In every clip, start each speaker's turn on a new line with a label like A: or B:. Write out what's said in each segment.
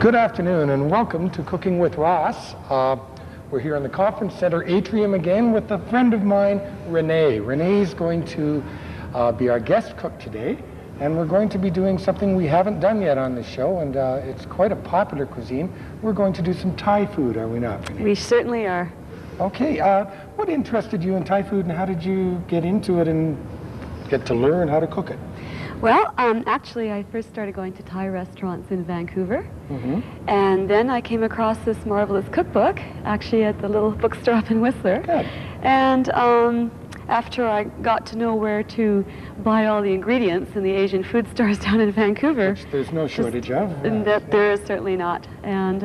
A: Good afternoon and welcome to Cooking with Ross. We're here in the Conference Center atrium again with a friend of mine, Renee. Renee's going to be our guest cook today, and we're going to be doing something we haven't done yet on the show, and it's quite a popular cuisine. We're going to do some Thai food, are we not, Renee?
B: We certainly are.
A: Okay, what interested you in Thai food and how did you get into it and get to learn how to cook it?
B: Well, actually, I first started going to Thai restaurants in Vancouver, and then I came across this marvelous cookbook, actually at the little bookstore up in Whistler.
A: Good.
B: And after I got to know where to buy all the ingredients in the Asian food stores down in Vancouver,
A: Which there's no shortage of.
B: that there is certainly not, and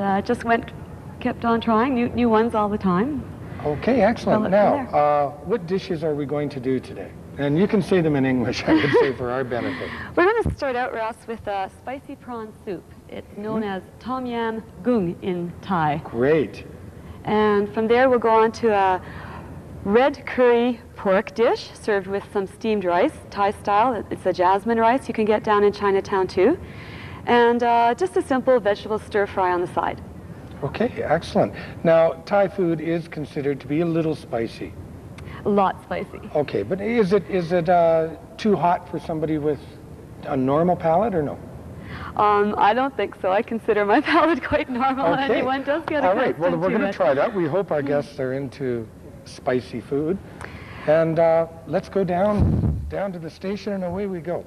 B: kept on trying new ones all the time.
A: Okay, excellent. Now, what dishes are we going to do today? And you can say them in English, I would say, for our benefit.
B: We're going to start out, Ross, with a spicy prawn soup. It's known as Tom Yam Goong in Thai.
A: Great.
B: And from there, we'll go on to a red curry pork dish served with some steamed rice, Thai style. It's a jasmine rice you can get down in Chinatown, too. And just a simple vegetable stir fry on the side.
A: Okay, excellent. Now, Thai food is considered to be a little spicy.
B: A lot spicy.
A: Okay, but is it too hot for somebody with a normal palate or no?
B: I don't think so. I consider my palate quite normal.
A: Okay.
B: Anyone does get
A: All
B: accustomed
A: right, well, we're
B: to
A: going to
B: it.
A: try that. We hope our guests are into spicy food. And let's go down to the station and away we go.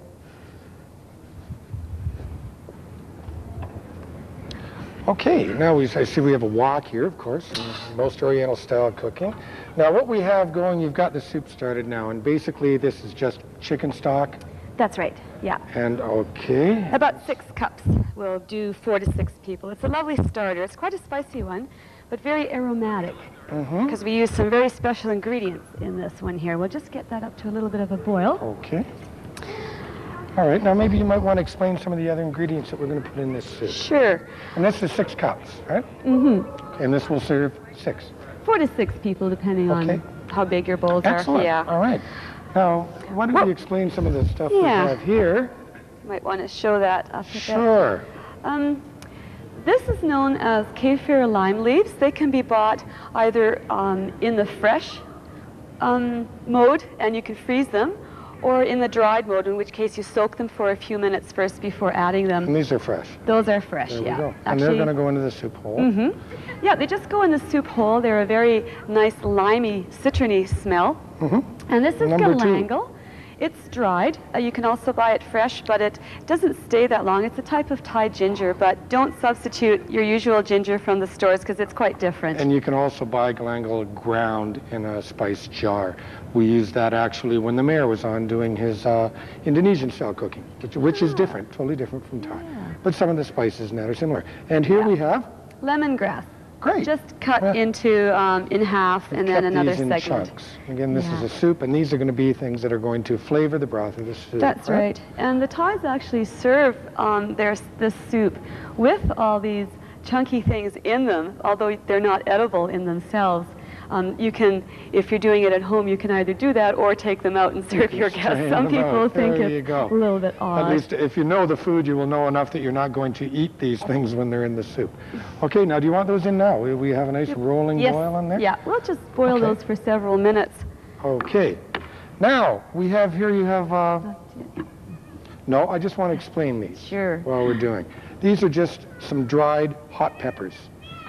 A: Okay, now I see we have a wok here, of course, most Oriental style cooking. Now what we have going, you've got the soup started now, and basically this is just chicken stock.
B: That's right, yeah.
A: And okay.
B: About 6 cups will do 4 to 6 people. It's a lovely starter. It's quite a spicy one, but very aromatic, because we use some very special ingredients in this one here. We'll just get that up to a little bit of a boil.
A: Okay. All right, now maybe you might want to explain some of the other ingredients that we're going to put in this soup.
B: Sure.
A: And this is 6 cups, right? And this will serve 6.
B: 4 to 6 people, depending on how big your bowls
A: Excellent.
B: are. Yeah.
A: All right. Now, why don't you explain some of the stuff we have here?
B: Might want to show that up a bit.
A: Sure.
B: This is known as kaffir lime leaves. They can be bought either in the fresh mode, and you can freeze them, or in the dried mode, in which case you soak them for a few minutes first before adding them.
A: And these are fresh.
B: Those are fresh,
A: There we
B: yeah.
A: go. And they're going to go into the soup hole.
B: Yeah, they just go in the soup hole. They're a very nice limey, citrony smell. And this is
A: Number 2.
B: galangal. It's dried. You can also buy it fresh, but it doesn't stay that long. It's a type of Thai ginger, but don't substitute your usual ginger from the stores because it's quite different.
A: And you can also buy galangal ground in a spice jar. We used that actually when the mayor was on doing his Indonesian style cooking, which is different, totally different from Thai. But some of the spices in that are similar. And here we have
B: lemongrass.
A: Great.
B: Just cut into in half, and then another
A: these in
B: segment.
A: Chunks. Again, this is a soup, and these are going to be things that are going to flavor the broth of the soup.
B: That's right. And the Thais actually serve this soup with all these chunky things in them, although they're not edible in themselves. You can, if you're doing it at home, you can either do that or take them out and serve your guests. Some people think it's a little bit odd.
A: At least if you know the food, you will know enough that you're not going to eat these things when they're in the soup. Okay, now do you want those in now? We have a nice rolling boil on there?
B: Yeah, we'll just boil those for several minutes.
A: Okay. Now, we have here, you have, no, I just want to explain these.
B: Sure.
A: While we're doing. These are just some dried hot peppers.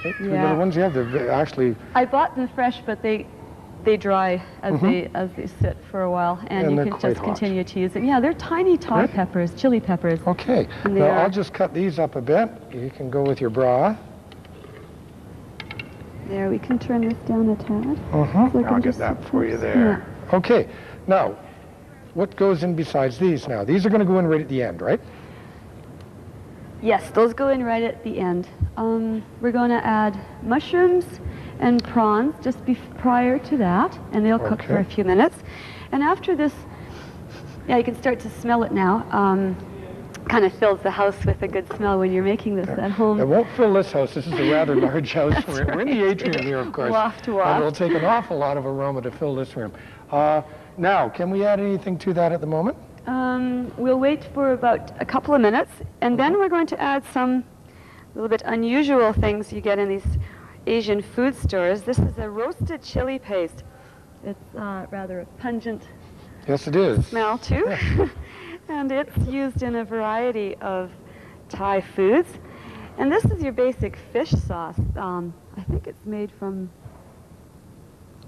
A: Okay, 2 little ones you have, they're actually...
B: I bought them fresh, but they dry as they sit for a while, and you can just continue to use them. Yeah, they're tiny Thai peppers, chili peppers.
A: Okay, now I'll just cut these up a bit. You can go with your broth.
B: There, we can turn this down a tad.
A: So I'll get that for you there. Yeah. Okay, now, what goes in besides these now? These are going to go in right at the end, right?
B: Yes, those go in right at the end. We're going to add mushrooms and prawns just prior to that, and they'll cook for a few minutes. And after this, you can start to smell it now. Kind of fills the house with a good smell when you're making this at home.
A: It won't fill this house. This is a rather large house. We're in the atrium here, of course.
B: Waft to waft.
A: And it'll take an awful lot of aroma to fill this room. Now, can we add anything to that at the moment?
B: We'll wait for about a couple of minutes, and then we're going to add some little bit unusual things you get in these Asian food stores. This is a roasted chili paste. It's rather a pungent
A: Yes, it is.
B: smell too.
A: Yeah.
B: And it's used in a variety of Thai foods. And this is your basic fish sauce. I think it's made from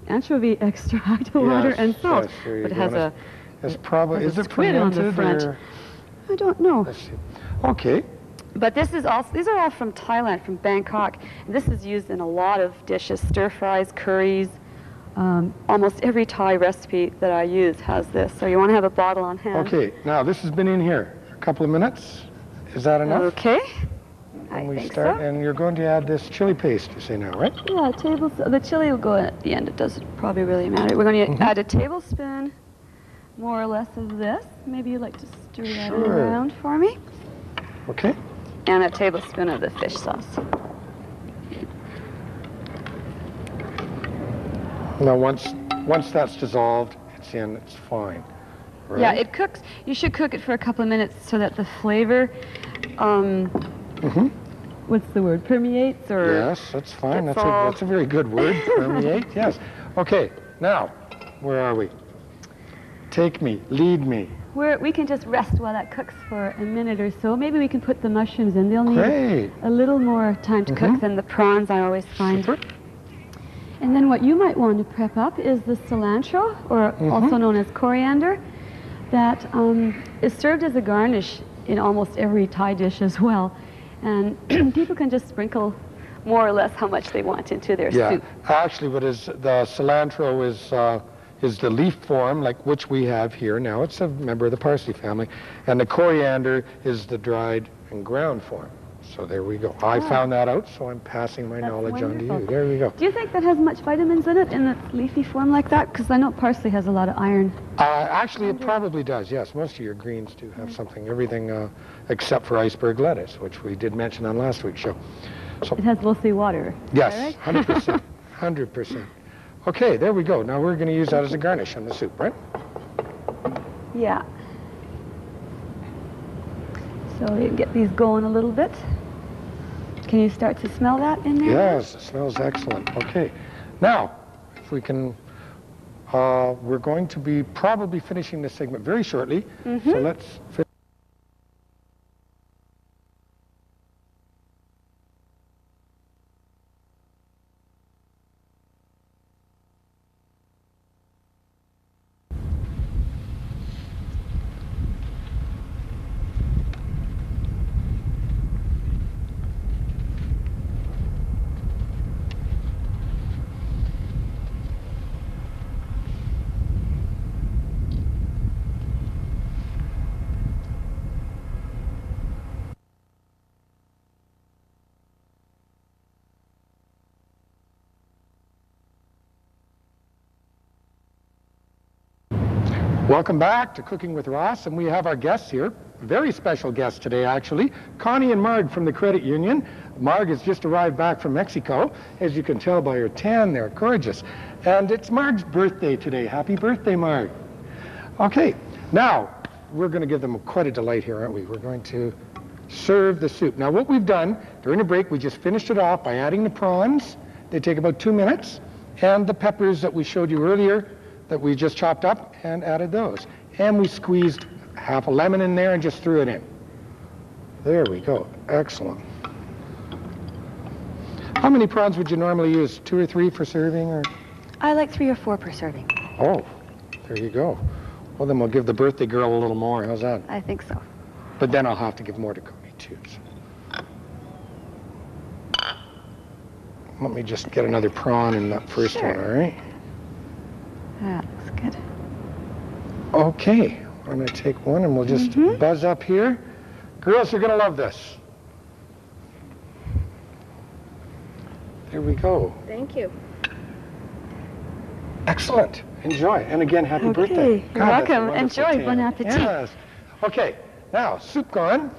B: anchovy extract, water,
A: Yes,
B: and salt.
A: yes, there you
B: But it
A: go.
B: has a
A: It's probably,
B: has a
A: is it
B: squid on the
A: fermented
B: front.
A: or?
B: I don't know.
A: Let's see. Okay.
B: But this is also, these are all from Thailand, from Bangkok. And this is used in a lot of dishes, stir fries, curries. Almost every Thai recipe that I use has this. So you want to have a bottle on hand.
A: Okay, now this has been in here a couple of minutes. Is that enough?
B: Okay. I
A: When we
B: think
A: start,
B: so.
A: and you're going to add this chili paste, you say now, right?
B: Yeah, the chili will go at the end. It doesn't probably really matter. We're going to add a tablespoon, more or less, of this. Maybe you'd like to stir that
A: Sure.
B: around for me.
A: Okay.
B: And a tablespoon of the fish sauce.
A: Now once that's dissolved, it's in, it's fine. Right?
B: Yeah, it cooks. You should cook it for a couple of minutes so that the flavor, what's the word, permeates or...
A: Yes, that's fine.
B: It's
A: That's a very good word, permeate, yes. Okay, now, where are we? Take me, lead me.
B: We can just rest while that cooks for a minute or so. Maybe we can put the mushrooms in. They'll need
A: Great.
B: a little more time to cook than the prawns, I always find.
A: Super.
B: And then what you might want to prep up is the cilantro, or also known as coriander, that is served as a garnish in almost every Thai dish as well. And people can just sprinkle more or less how much they want into their
A: Yeah,
B: soup.
A: actually what is, the cilantro is the leaf form, like which we have here now. It's a member of the parsley family. And the coriander is the dried and ground form. So there we go. I found that out, so I'm passing my
B: That's
A: knowledge on to you.
B: wonderful.
A: There we go.
B: Do you think that has much vitamins in it in its leafy form like that? Because I know parsley has a lot of iron.
A: Actually, it probably does, yes. Most of your greens do have something, everything except for iceberg lettuce, which we did mention on last week's show. So,
B: It has mostly water.
A: yes,
B: Is that right?
A: 100%. 100%. Okay, there we go. Now we're going to use that as a garnish on the soup, right?
B: Yeah. So you get these going a little bit. Can you start to smell that in there?
A: Yes, it smells excellent. Okay, now, if we can, we're going to be probably finishing this segment very shortly. So let's finish. Welcome back to Cooking with Ross, and we have our guests here. Very special guest today, actually. Connie and Marg from the Credit Union. Marg has just arrived back from Mexico. As you can tell by her tan, they're gorgeous. And it's Marg's birthday today. Happy birthday, Marg. Okay, now, we're going to give them quite a delight here, aren't we? We're going to serve the soup. Now, what we've done, during the break, we just finished it off by adding the prawns. They take about 2 minutes. And the peppers that we showed you earlier, that we just chopped up and added those. And we squeezed half a lemon in there and just threw it in. There we go. Excellent. How many prawns would you normally use? 2 or 3 for serving? Or?
B: I like 3 or 4 per serving.
A: Oh, there you go. Well, then we'll give the birthday girl a little more. How's that?
B: I think so.
A: But then I'll have to give more to Connie, too. So. Let me just get another prawn in that first one, all right?
B: That looks good.
A: Okay, I'm going to take one and we'll just buzz up here. Girls, you're going to love this. There we go.
B: Thank you.
A: Excellent. Enjoy. And again, happy birthday.
B: You're
A: God, that's a
B: welcome.
A: wonderful
B: Enjoy.
A: tan.
B: Bon appetit.
A: Yes. Okay, now, soup gone.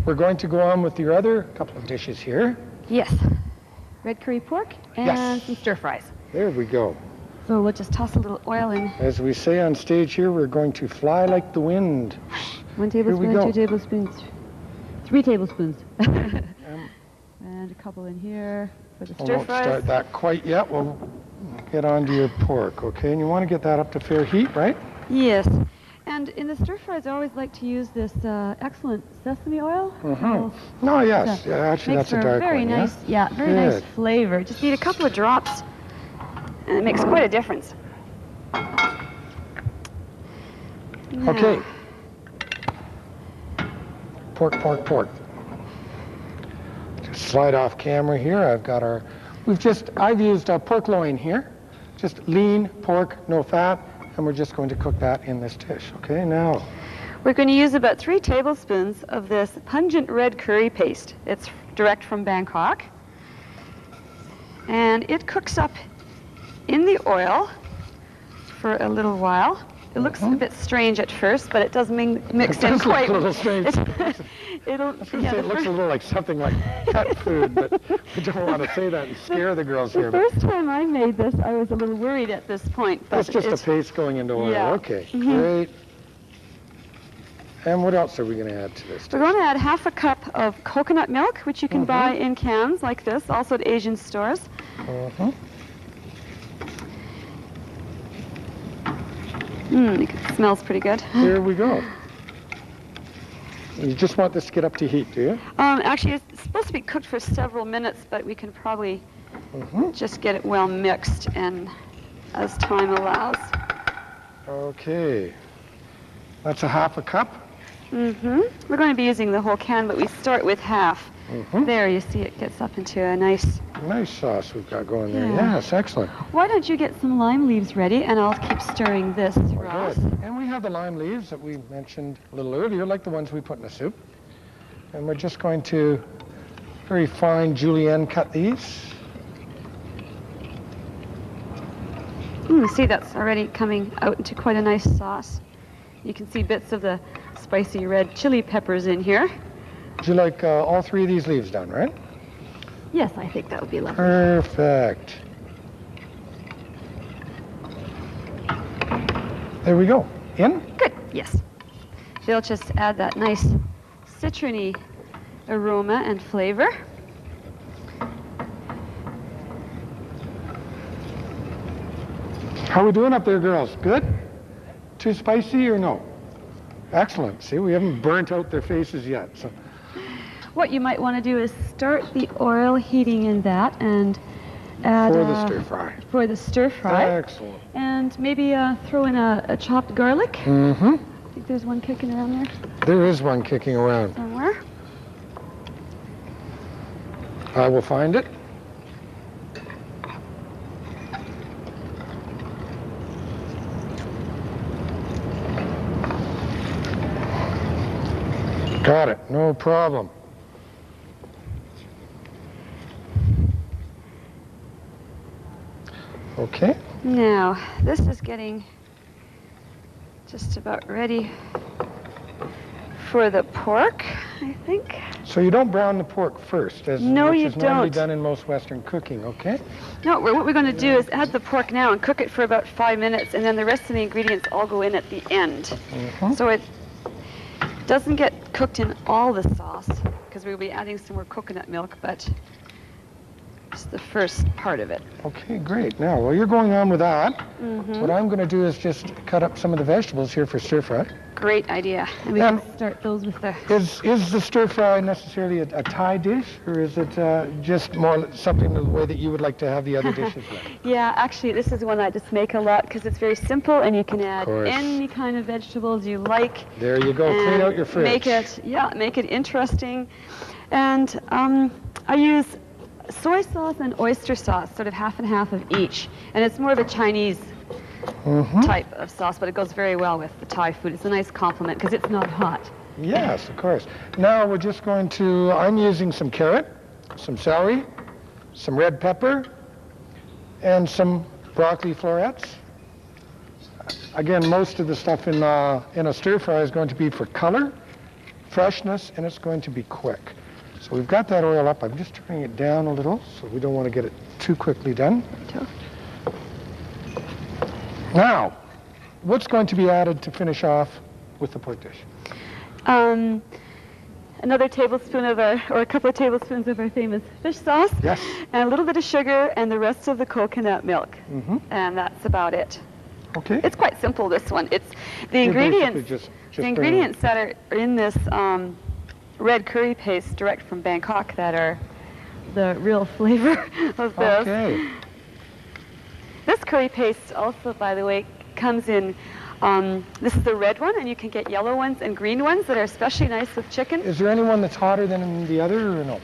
A: We're going to go on with your other couple of dishes here.
B: Yes. Red curry pork and
A: Yes.
B: some stir fries.
A: There we go.
B: So we'll just toss a little oil in.
A: As we say on stage here, we're going to fly like the wind.
B: 1
A: we
B: tablespoon,
A: go.
B: 2 tablespoons. 3 tablespoons. And a couple in here for the
A: We
B: stir
A: won't
B: fries.
A: start that quite yet. We'll get onto your pork, okay? And you want to get that up to fair heat, right?
B: Yes. And in the stir fries, I always like to use this excellent sesame oil.
A: No, yes. Yeah, actually,
B: Makes
A: that's a
B: for
A: dark
B: very
A: one,
B: nice,
A: yeah?
B: very nice
A: Good.
B: flavor. Just need a couple of drops, and it makes quite a difference.
A: Okay.
B: Now,
A: Pork. Just slide off camera here. I've used pork loin here. Just lean pork, no fat, and we're just going to cook that in this dish. Okay, now.
B: we're going to use about 3 tablespoons of this pungent red curry paste. It's direct from Bangkok. And it cooks up in the oil for a little while. It looks a bit strange at first, but it does mix in quite.
A: A little strange.
B: It'll.
A: It looks a little like something like cat food, but we don't want to say that and scare the girls
B: The
A: here. But
B: first time I made this, I was a little worried at this point. But
A: that's just a paste going into oil.
B: Yeah.
A: Okay, great. And what else are we going to add to this?
B: We're going to add half a cup of coconut milk, which you can buy in cans like this, also at Asian stores. It smells pretty good.
A: Here we go. You just want this to get up to heat, do you?
B: Actually, it's supposed to be cooked for several minutes, but we can probably just get it well mixed and as time allows.
A: Okay. That's a half a cup.
B: We're going to be using the whole can, but we start with half. There, you see it gets up into a nice...
A: Nice sauce we've got going there.
B: Yeah.
A: Yes, excellent.
B: Why don't you get some lime leaves ready, and I'll keep stirring this, Ross.
A: Good. And we have the lime leaves that we mentioned a little earlier, like the ones we put in the soup. And we're just going to very fine julienne cut these.
B: See, that's already coming out into quite a nice sauce. You can see bits of the spicy red chili peppers in here.
A: Would you like all 3 of these leaves done, right?
B: Yes, I think that would be lovely.
A: Perfect. There we go. In?
B: Good, yes. They'll just add that nice citron-y aroma and flavor.
A: How are we doing up there, girls? Good? Too spicy or no? Excellent. See, we haven't burnt out their faces yet. So.
B: What you might want to do is start the oil heating in that and add...
A: For the stir fry.
B: For the stir fry.
A: Excellent.
B: And maybe throw in a chopped garlic. I think there's one kicking around there
A: There is one kicking around.
B: somewhere.
A: I will find it. Got it. No problem. Okay.
B: Now, this is getting just about ready for the pork, I think.
A: So you don't brown the pork first, which
B: No, you
A: is normally
B: don't.
A: done in most Western cooking, okay?
B: No, what we're going to do is add the pork now and cook it for about 5 minutes, and then the rest of the ingredients all go in at the end. So it doesn't get cooked in all the sauce, because we'll be adding some more coconut milk, but just the first part of it.
A: Okay, great. Now, while you're going on with that, what I'm going to do is just cut up some of the vegetables here for stir fry.
B: Great idea. And we
A: And-
B: can start those with the...
A: Is the stir fry necessarily a Thai dish, or is it just more something the way that you would like to have the other dishes like?
B: Yeah, actually, this is one I just make a lot because it's very simple, and you can add
A: course.
B: any kind of vegetables you like.
A: There you go. Clean
B: and
A: out your fridge.
B: Make it interesting. And I use soy sauce and oyster sauce, sort of half and half of each. And it's more of a Chinese type of sauce, but it goes very well with the Thai food. It's a nice complement because it's not hot.
A: Yes, of course. Now we're just going to, I'm using some carrot, some celery, some red pepper, and some broccoli florets. Again, most of the stuff in a stir fry is going to be for color, freshness, and it's going to be quick. So we've got that oil up. I'm just turning it down a little, so we don't want to get it too quickly done. Now, what's going to be added to finish off with the pork dish?
B: another tablespoon of our, or a couple of tablespoons of our famous fish sauce.
A: Yes.
B: And a little bit of sugar and the rest of the coconut milk. And that's about it.
A: Okay.
B: It's quite simple, this one. It's the
A: You're
B: ingredients.
A: basically just
B: The ingredients that are in this red curry paste direct from Bangkok that are the real flavor of this.
A: Okay.
B: This curry paste also, by the way, comes in, this is the red one, and you can get yellow ones and green ones that are especially nice with chicken.
A: Is there any one that's hotter than the other, or no?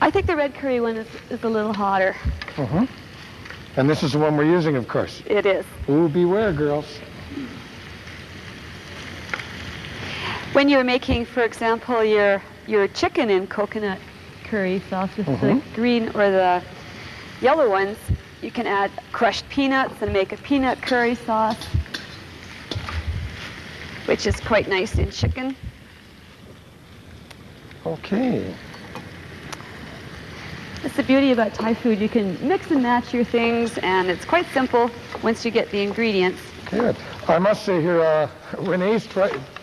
B: I think the red curry one is a little hotter.
A: And this is the one we're using, of course.
B: It is.
A: Ooh, beware, girls.
B: When you're making, for example, your chicken in coconut curry sauce with the green or the yellow ones, you can add crushed peanuts and make a peanut curry sauce, which is quite nice in chicken.
A: Okay.
B: That's the beauty about Thai food. You can mix and match your things, and it's quite simple once you get the ingredients.
A: Good. I must say here, Renee's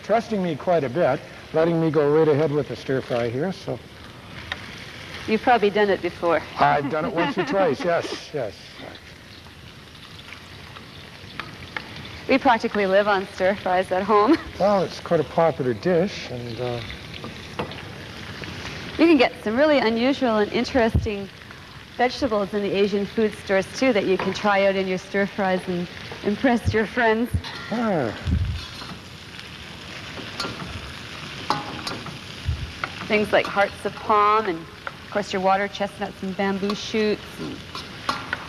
A: trusting me quite a bit, letting me go right ahead with the stir fry here. So
B: You've probably done it before.
A: I've done it once or twice. Yes, yes.
B: We practically live on stir fries at home.
A: Well, it's quite a popular dish, and
B: You can get some really unusual and interesting vegetables in the Asian food stores too that you can try out in your stir fries and impress your friends. Things like hearts of palm and, of course, your water chestnuts and bamboo shoots.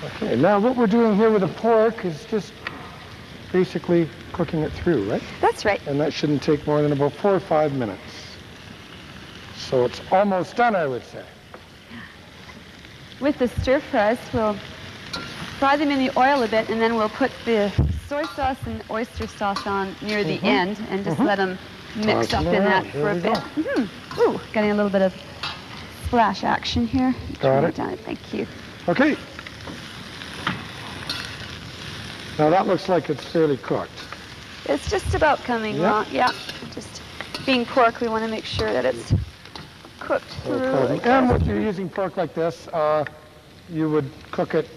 A: Okay, now what we're doing here with the pork is just basically cooking it through, right?
B: That's right.
A: And that shouldn't take more than about 4 or 5 minutes. So it's almost done, I would say.
B: With the stir fries, we'll fry them in the oil a bit, and then we'll put the soy sauce and oyster sauce on near the end and just let them mix up in that for a bit. Ooh, getting a little bit of splash action here.
A: Got it.
B: Thank you.
A: Okay. Now that looks like it's fairly cooked.
B: It's just about coming along. Yeah. Just being pork, we want to make sure that it's cooked through.
A: No problem. And if you're using pork like this, you would cook it,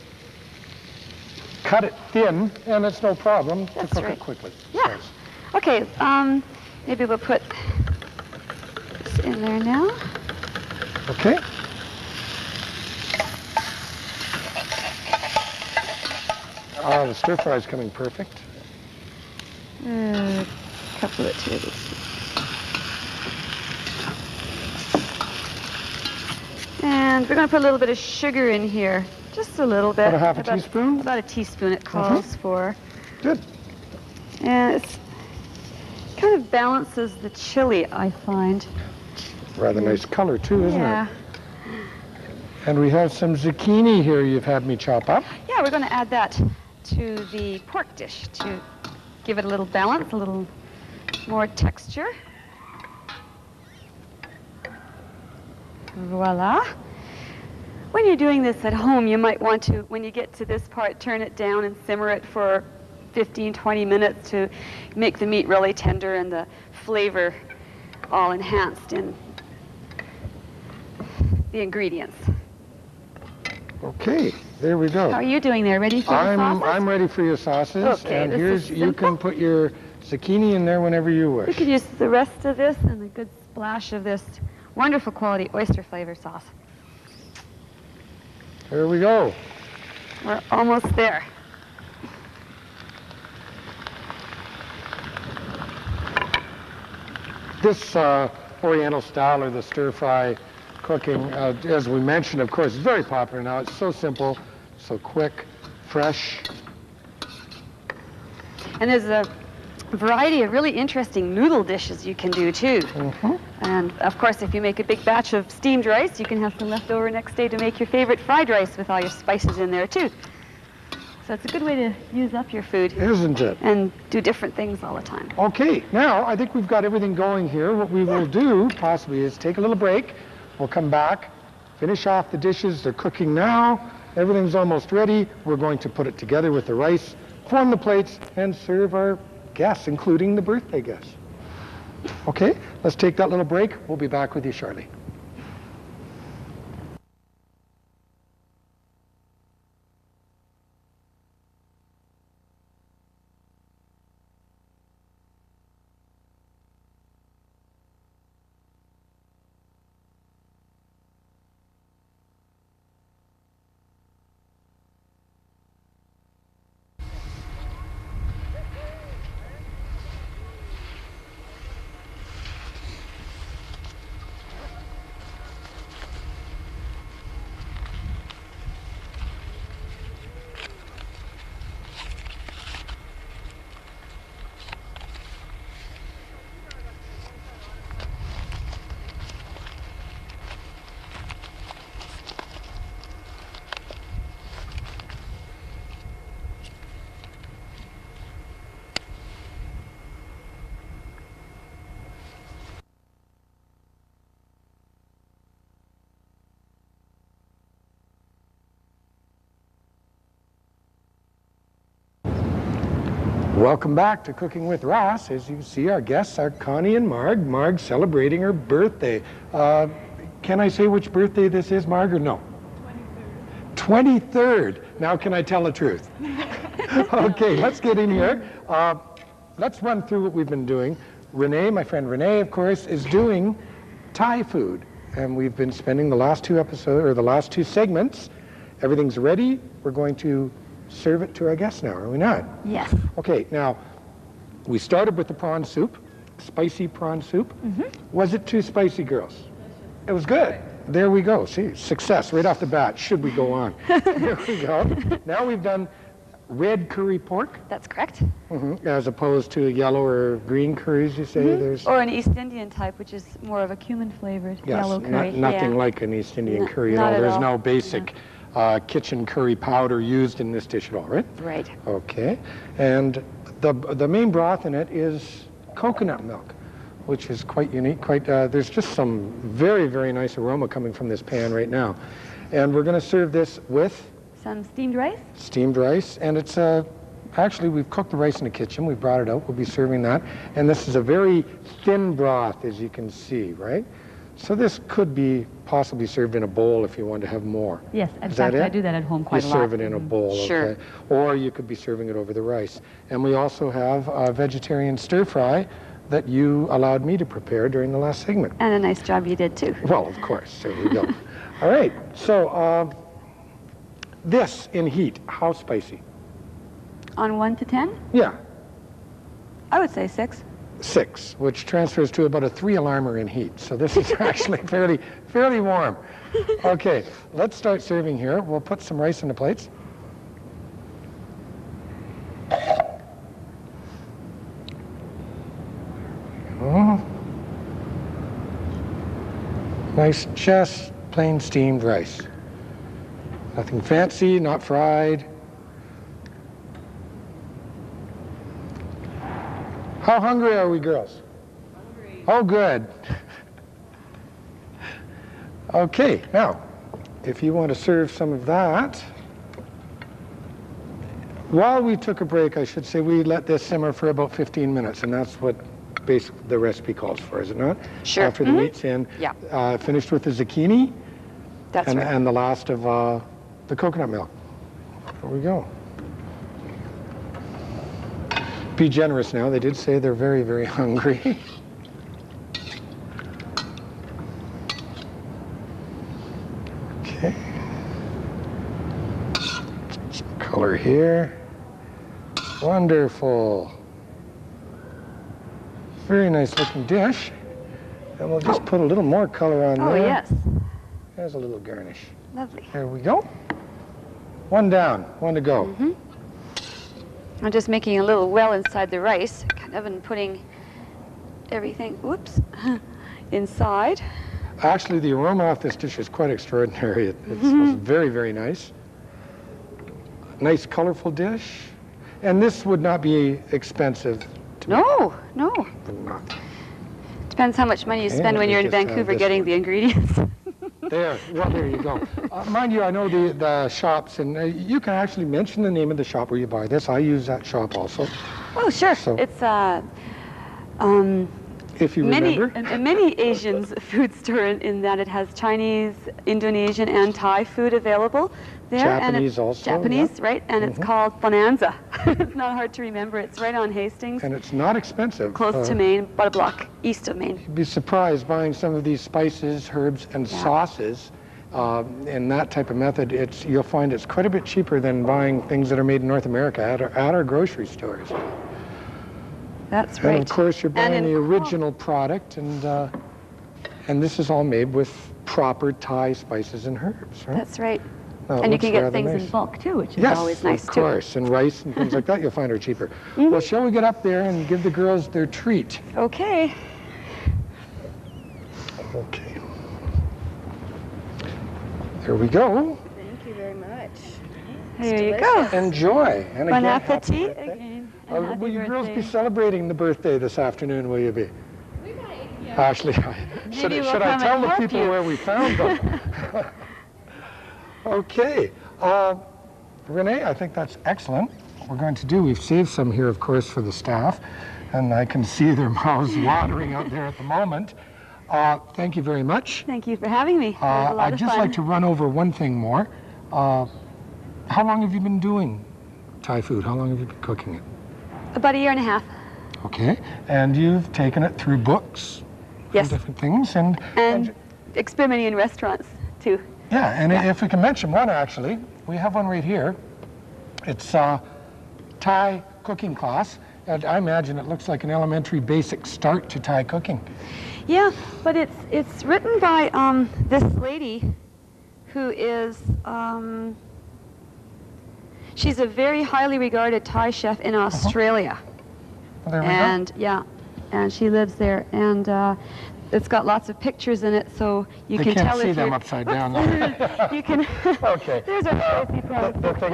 A: cut it thin, and it's no problem to cook it quickly.
B: Yeah. Okay, maybe we'll put this in there now.
A: Okay. The stir fry is coming perfect.
B: A couple of tablespoons. And we're going to put a little bit of sugar in here. Just a little bit.
A: About a half a teaspoon?
B: About a teaspoon it calls for.
A: Good.
B: And it's kind of balances the chili, I find.
A: Rather nice color too, isn't
B: Yeah.
A: it? And we have some zucchini here you've had me chop up.
B: Yeah, we're going to add that to the pork dish to give it a little balance, a little more texture. Voila. When you're doing this at home, you might want to, when you get to this part, turn it down and simmer it for 15, 20 minutes to make the meat really tender and the flavor all enhanced in the ingredients.
A: Okay, there we go.
B: How are you doing there? Ready for the sauces?
A: I'm ready for your sauces.
B: Okay,
A: and
B: this
A: here's
B: is
A: you
B: simple.
A: can put your zucchini in there whenever you wish.
B: You could use the rest of this and a good splash of this wonderful quality oyster flavor sauce.
A: There we go.
B: We're almost there.
A: This Oriental style, or the stir fry cooking, as we mentioned, of course, is very popular now. It's so simple, so quick, fresh.
B: And there's a variety of really interesting noodle dishes you can do too. And of course, if you make a big batch of steamed rice, you can have some left over next day to make your favorite fried rice with all your spices in there too. So it's a good way to use up your food.
A: Isn't it?
B: And do different things all the time.
A: Okay, now I think we've got everything going here. What we will do possibly is take a little break. We'll come back, finish off the dishes. They're cooking now. Everything's almost ready. We're going to put it together with the rice, form the plates, and serve our guests, including the birthday guests. Okay, let's take that little break. We'll be back with you shortly. Welcome back to Cooking with Ross. As you see, our guests are Connie and Marg. Marg celebrating her birthday. Can I say which birthday this is, Marg, or no? 23rd. 23rd. Now can I tell the truth? Okay, let's get in here. Let's run through what we've been doing. Renee, my friend Renee, of course, is doing Thai food. And we've been spending the last two episodes, or the last two segments. Everything's ready. We're going to serve it to our guests now, are we not?
B: Yes.
A: Okay, now, we started with the prawn soup, spicy prawn soup. Was it too spicy, girls? It was good. There we go. See, success right off the bat. Should we go on? There we go. Now we've done red curry pork.
B: That's correct.
A: As opposed to yellow or green curries, you say? There's
B: Or an East Indian type, which is more of a cumin flavored yellow curry.
A: Nothing like an East Indian curry at
B: not
A: all.
B: at
A: There's
B: all.
A: no basic kitchen curry powder used in this dish at all, right?
B: Right.
A: Okay, and the main broth in it is coconut milk, which is quite unique. There's just some very, very nice aroma coming from this pan right now. And we're going to serve this with
B: Some steamed rice.
A: steamed rice, and it's actually, we've cooked the rice in the kitchen. We brought it out. We'll be serving that. And this is a very thin broth, as you can see, right? So this could be possibly served in a bowl if you want to have more.
B: Yes, in
A: Is that
B: fact, I
A: it?
B: do that at home quite a
A: You
B: lot.
A: serve it in a bowl,
B: Sure.
A: okay? Or you could be serving it over the rice. And we also have a vegetarian stir fry that you allowed me to prepare during the last segment.
B: And a nice job you did too.
A: Well, of course, there we go. All right, so this in heat, how spicy?
B: On 1 to 10,
A: Yeah,
B: I would say 6.
A: 6, which transfers to about a 3 alarmer in heat. So this is actually fairly warm. Okay, let's start serving here. We'll put some rice in the plates. Oh. Nice, just plain steamed rice. Nothing fancy, not fried. How hungry are we, girls? Hungry. Oh, good. Okay, now, if you want to serve some of that, while we took a break, I should say, we let this simmer for about 15 minutes, and that's what basically the recipe calls for, is it not?
B: Sure.
A: After the meat's in.
B: Yeah.
A: Finished with the zucchini.
B: That's right.
A: And the last of the coconut milk. There we go. Be generous now. They did say they're very, very hungry. Okay. Some color here. Wonderful. Very nice looking dish. And we'll just put a little more color on
B: Oh,
A: there.
B: yes.
A: There's a little garnish.
B: Lovely.
A: There we go. One down, one to go.
B: I'm just making a little well inside the rice, kind of, and putting everything, whoops, inside.
A: Actually, the aroma off this dish is quite extraordinary. It smells very, very nice. Nice, colorful dish. And this would not be expensive to
B: No, no.
A: make.
B: Depends how much money you
A: Okay,
B: spend
A: let
B: when
A: me
B: you're in
A: just have
B: Vancouver
A: this
B: getting
A: one.
B: the ingredients.
A: There, well, there you go. Mind you, I know the shops, and you can actually mention the name of the shop where you buy this. I use that shop also.
B: Oh, sure.
A: So-
B: It's
A: if you remember.
B: Many Asians food store in that it has Chinese, Indonesian, and Thai food available there.
A: Japanese also.
B: Japanese,
A: yeah.
B: right? And it's called Bonanza. It's not hard to remember. It's right on Hastings.
A: And it's not expensive.
B: Close to Maine, about a block east of Maine.
A: You'd be surprised buying some of these spices, herbs, and sauces. In that type of method, you'll find it's quite a bit cheaper than buying things that are made in North America at our grocery stores.
B: That's right.
A: And of course, you're buying the original product, and this is all made with proper Thai spices and herbs, right?
B: That's right.
A: Now,
B: and you can get things
A: nice.
B: in bulk too, which is always nice too.
A: Yes, of course, and rice and things like that you'll find are cheaper. Well, shall we get up there and give the girls their treat?
B: Okay.
A: Okay. There we go.
C: Thank you very much.
B: There you go.
A: Enjoy. And
B: Bon
A: again, happy
B: appetit
A: birthday.
B: again. And happy
A: Will you girls be
B: birthday.
A: celebrating the birthday this afternoon, will you be?
C: We might, yeah.
A: Ashley, should
B: we'll
A: I
B: come
A: tell
B: and
A: the
B: help
A: people
B: you.
A: where we found them? Okay. Renee, I think that's excellent. What we're going to do, we've saved some here, of course, for the staff, and I can see their mouths watering out there at the moment. Thank you very much.
B: Thank you for having me. It was a lot
A: I'd
B: of
A: just
B: fun.
A: like to run over one thing more. How long have you been doing Thai food? How long have you been cooking it?
B: About a year and a half.
A: Okay. And you've taken it through books,
B: Yes.
A: different things, and
B: Experimenting in restaurants too.
A: yeah, and if we can mention one, actually, we have one right here. It's a Thai cooking class, and I imagine it looks like an elementary basic start to Thai cooking.
B: Yeah, but it's written by this lady who is she's a very highly regarded Thai chef in Australia.
A: Well, there we
B: And yeah, and she lives there, and it's got lots of pictures in it, so you
A: They
B: can
A: can't
B: tell
A: see
B: if
A: them
B: you're
A: upside down.
B: you can.
A: Okay.
B: There's our spicy prawns.
A: The thing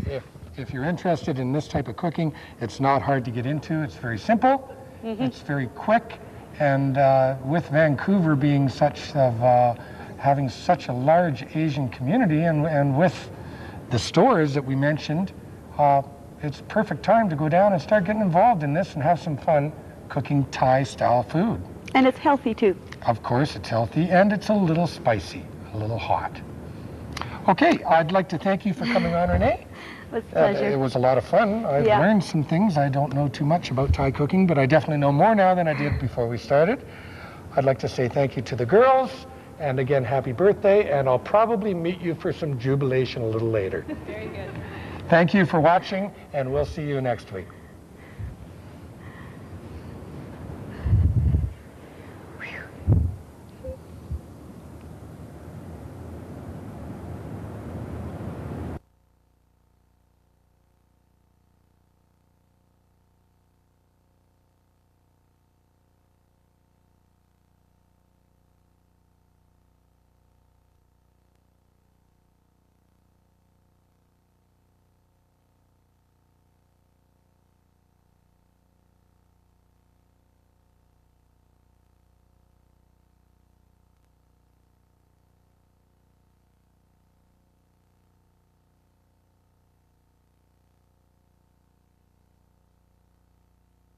A: is, if you're interested in this type of cooking, it's not hard to get into. It's very simple. It's very quick. And with Vancouver being having such a large Asian community, and with the stores that we mentioned, it's a perfect time to go down and start getting involved in this and have some fun cooking Thai-style food.
B: And it's healthy too.
A: Of course, it's healthy, and it's a little spicy, a little hot. Okay, I'd like to thank you for coming on, Renee.
B: It was a pleasure.
A: It was a lot of fun. I've learned some things. I don't know too much about Thai cooking, but I definitely know more now than I did before we started. I'd like to say thank you to the girls, and again, happy birthday, and I'll probably meet you for some jubilation a little later.
C: Very good.
A: Thank you for watching, and we'll see you next week.